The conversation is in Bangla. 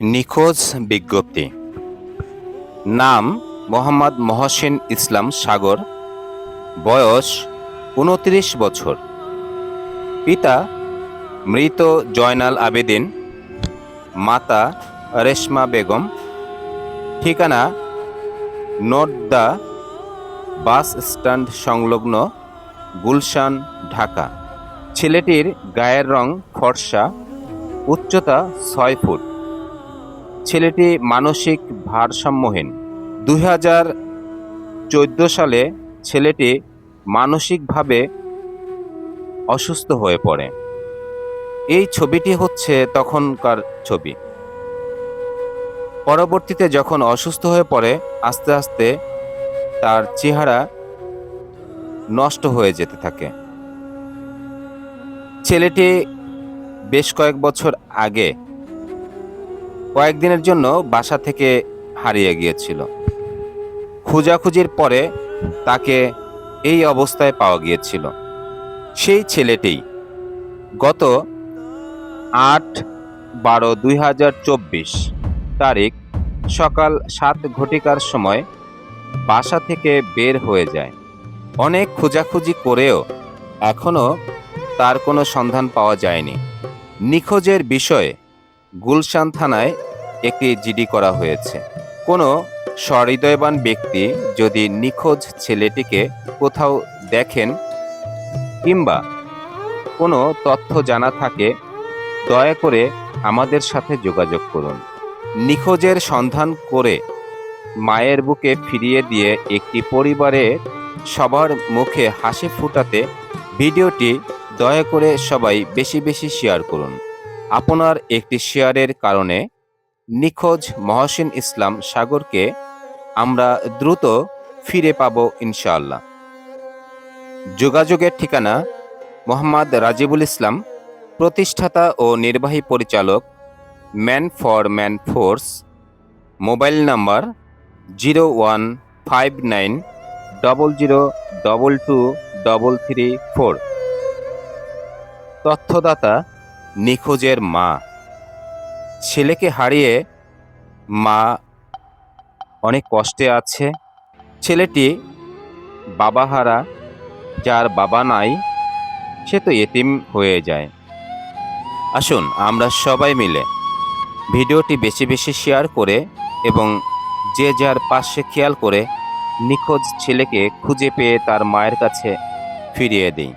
নিখোঁজ বিজ্ঞপ্তি। নাম মোহাম্মদ মহসিন ইসলাম সাগর, বয়স ২৯ বছর, পিতা মৃত জয়নাল আবেদিন, মাতা রেশমা বেগম, ঠিকানা নোডদা বাস স্ট্যান্ড সংলগ্ন, গুলশান, ঢাকা। ছেলেটির গায়ের রং ফর্সা, উচ্চতা ৬ ফুট। ছেলেটি মানসিক ভারসাম্যহীন। ২০১৪ সালে ছেলেটি মানসিকভাবে অসুস্থ হয়ে পড়ে। এই ছবিটি হচ্ছে তখনকার ছবি। পরবর্তীতে যখন অসুস্থ হয়ে পড়ে, আস্তে আস্তে তার চেহারা নষ্ট হয়ে যেতে থাকে। ছেলেটি বেশ কয়েক বছর আগে কয়েকদিনের জন্য বাসা থেকে হারিয়ে গিয়েছিল। খোঁজাখুঁজির পরে তাকে এই অবস্থায় পাওয়া গিয়েছিল। সেই ছেলেটি গত ৮/১২/২০২৪ তারিখ সকাল ৭ ঘটিকার সময় বাসা থেকে বের হয়ে যায়। অনেক খোঁজাখুঁজি করেও এখনও তার কোনো সন্ধান পাওয়া যায়নি। নিখোঁজের বিষয়ে গুলশান থানায় একটি জিডি করা হয়েছে। কোনো সহৃদয়বান ব্যক্তি যদি নিখোঁজ ছেলেটিকে কোথাও দেখেন কিংবা কোনো তথ্য জানা থাকে, দয়া করে আমাদের সাথে যোগাযোগ করুন। নিখোঁজের সন্ধান করে মায়ের বুকে ফিরিয়ে দিয়ে একটি পরিবারের সবার মুখে হাসি ফোটাতে ভিডিওটি দয়া করে সবাই বেশি বেশি শেয়ার করুন। আপনার একটি শেয়ারের কারণে নিখোঁজ মহসিন ইসলাম সাগরকে আমরা দ্রুত ফিরে পাব ইনশাআল্লাহ। যোগাযোগের ঠিকানা মোহাম্মদ রাজিবুল ইসলাম, প্রতিষ্ঠাতা ও নির্বাহী পরিচালক, man for man force. Mobile number 01590022234। তথ্যদাতা নিখোঁজের মা। ছেলেকে হারিয়ে মা অনেক কষ্টে আছে। ছেলেটি বাবাহারা, যার বাবা নাই সে তো এতিম হয়ে যায়। আসুন আমরা সবাই মিলে ভিডিওটি বেশি বেশি শেয়ার করে এবং যে যার পাশে খেয়াল করে নিখোঁজ ছেলেকে খুঁজে পেয়ে তার মায়ের কাছে ফিরিয়ে দিই।